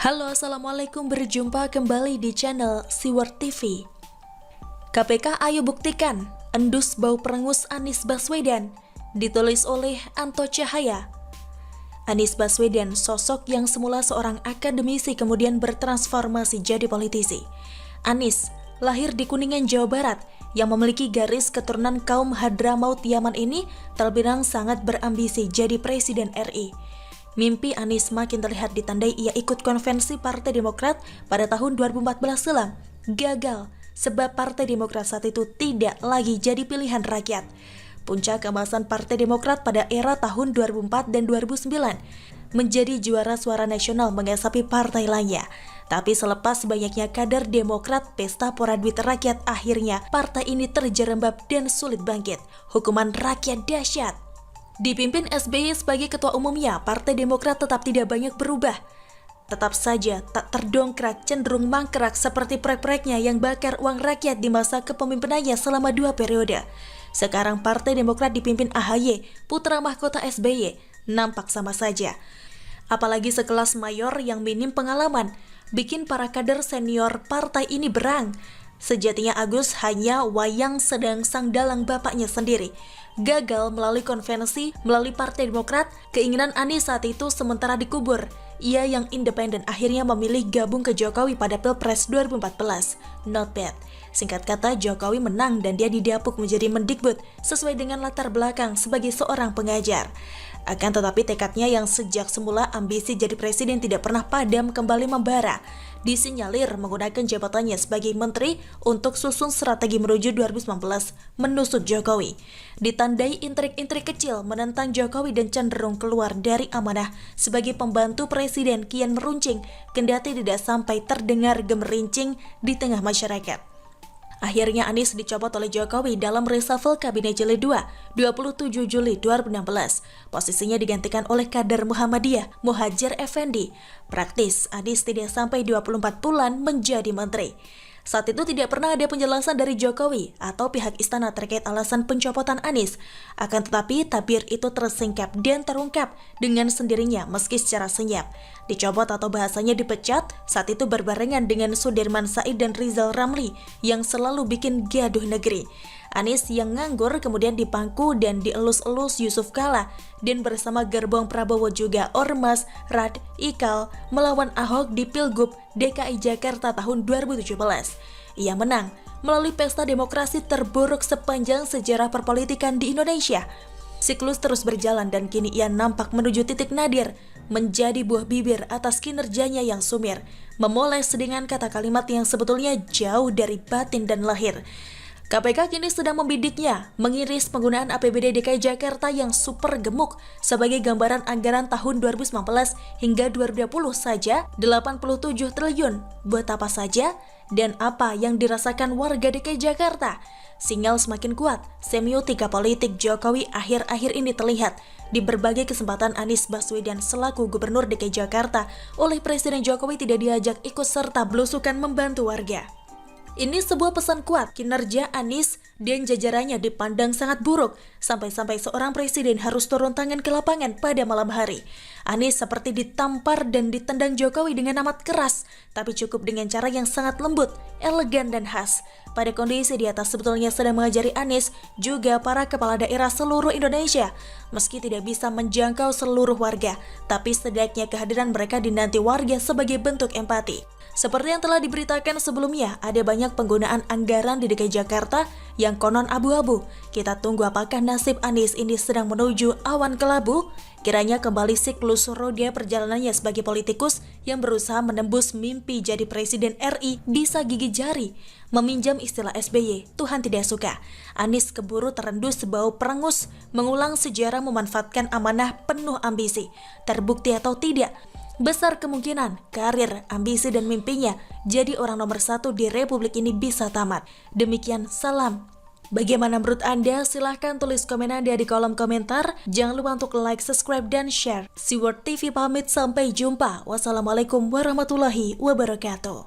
Halo, Assalamualaikum, berjumpa kembali di channel Siward TV. KPK ayo buktikan, endus bau perengus Anies Baswedan, ditulis oleh Anto Cahaya. Anies Baswedan, sosok yang semula seorang akademisi kemudian bertransformasi jadi politisi. Anies lahir di Kuningan, Jawa Barat, yang memiliki garis keturunan kaum Hadramaut Yaman ini terbilang sangat berambisi jadi Presiden RI. Mimpi Anies makin terlihat ditandai ia ikut konvensi Partai Demokrat pada tahun 2014 silam. Gagal sebab Partai Demokrat saat itu tidak lagi jadi pilihan rakyat. Puncak keemasan Partai Demokrat pada era tahun 2004 dan 2009 menjadi juara suara nasional mengasapi partai lainnya. Tapi selepas banyaknya kader Demokrat pesta pora duit rakyat, akhirnya partai ini terjerembab dan sulit bangkit. Hukuman rakyat dahsyat. Dipimpin SBY sebagai ketua umumnya, Partai Demokrat tetap tidak banyak berubah. Tetap saja tak terdongkrak, cenderung mangkrak seperti proyek-proyeknya yang bakar uang rakyat di masa kepemimpinannya selama 2 periode. Sekarang Partai Demokrat dipimpin AHY, putra mahkota SBY, nampak sama saja. Apalagi sekelas mayor yang minim pengalaman, bikin para kader senior partai ini berang. Sejatinya Agus hanya wayang sedang sang dalang bapaknya sendiri. Gagal melalui konvensi, melalui Partai Demokrat, keinginan Anies saat itu sementara dikubur. Ia yang independen akhirnya memilih gabung ke Jokowi pada Pilpres 2014. Not bad. Singkat kata, Jokowi menang dan dia didapuk menjadi Mendikbud sesuai dengan latar belakang sebagai seorang pengajar. Akan tetapi tekadnya yang sejak semula ambisi jadi presiden tidak pernah padam kembali membara. Disinyalir menggunakan jabatannya sebagai menteri untuk susun strategi menuju 2019 menusuk Jokowi. Ditandai intrik-intrik kecil menentang Jokowi dan cenderung keluar dari amanah sebagai pembantu presiden kian meruncing, kendati tidak sampai terdengar gemerincing di tengah masyarakat. Akhirnya Anies dicopot oleh Jokowi dalam reshuffle Kabinet Jilid 2, 27 Juli 2016. Posisinya digantikan oleh kader Muhammadiyah, Muhadjir Effendi. Praktis, Anies tidak sampai 24 bulan menjadi menteri. Saat itu tidak pernah ada penjelasan dari Jokowi atau pihak istana terkait alasan pencopotan Anies. Akan tetapi tabir itu tersingkap dan terungkap dengan sendirinya meski secara senyap. Dicopot atau bahasanya dipecat saat itu berbarengan dengan Sudirman Said dan Rizal Ramli yang selalu bikin gaduh negeri. Anies yang nganggur kemudian dipangku dan dielus-elus Yusuf Kala, dan bersama gerbong Prabowo juga ormas, Rad, Ikal melawan Ahok di Pilgub DKI Jakarta tahun 2017. Ia menang melalui pesta demokrasi terburuk sepanjang sejarah perpolitikan di Indonesia. Siklus terus berjalan dan kini ia nampak menuju titik nadir, menjadi buah bibir atas kinerjanya yang sumir, memoles dengan kata kalimat yang sebetulnya jauh dari batin dan lahir. KPK kini sedang membidiknya, mengiris penggunaan APBD DKI Jakarta yang super gemuk. Sebagai gambaran anggaran tahun 2019 hingga 2020 saja 87 triliun. Buat apa saja? Dan apa yang dirasakan warga DKI Jakarta? Sinyal semakin kuat, semiotika politik Jokowi akhir-akhir ini terlihat. Di berbagai kesempatan Anies Baswedan selaku Gubernur DKI Jakarta oleh Presiden Jokowi tidak diajak ikut serta belusukan membantu warga. Ini sebuah pesan kuat, kinerja Anies dan jajarannya dipandang sangat buruk, sampai-sampai seorang presiden harus turun tangan ke lapangan pada malam hari. Anies seperti ditampar dan ditendang Jokowi dengan amat keras, tapi cukup dengan cara yang sangat lembut, elegan dan khas. Pada kondisi di atas sebetulnya sedang mengajari Anies juga para kepala daerah seluruh Indonesia. Meski tidak bisa menjangkau seluruh warga, tapi setidaknya kehadiran mereka dinanti warga sebagai bentuk empati. Seperti yang telah diberitakan sebelumnya, ada banyak penggunaan anggaran di DKI Jakarta yang konon abu-abu. Kita tunggu apakah nasib Anies ini sedang menuju awan kelabu? Kiranya kembali siklus roda perjalanannya sebagai politikus yang berusaha menembus mimpi jadi Presiden RI bisa gigit jari. Meminjam istilah SBY, Tuhan tidak suka. Anies keburu terendus bau perengus, mengulang sejarah memanfaatkan amanah penuh ambisi. Terbukti atau tidak? Besar kemungkinan karir, ambisi, dan mimpinya jadi orang nomor 1 di Republik ini bisa tamat. Demikian, salam. Bagaimana menurut Anda? Silahkan tulis komen Anda di kolom komentar. Jangan lupa untuk like, subscribe, dan share. Siward TV pamit, sampai jumpa. Wassalamualaikum warahmatullahi wabarakatuh.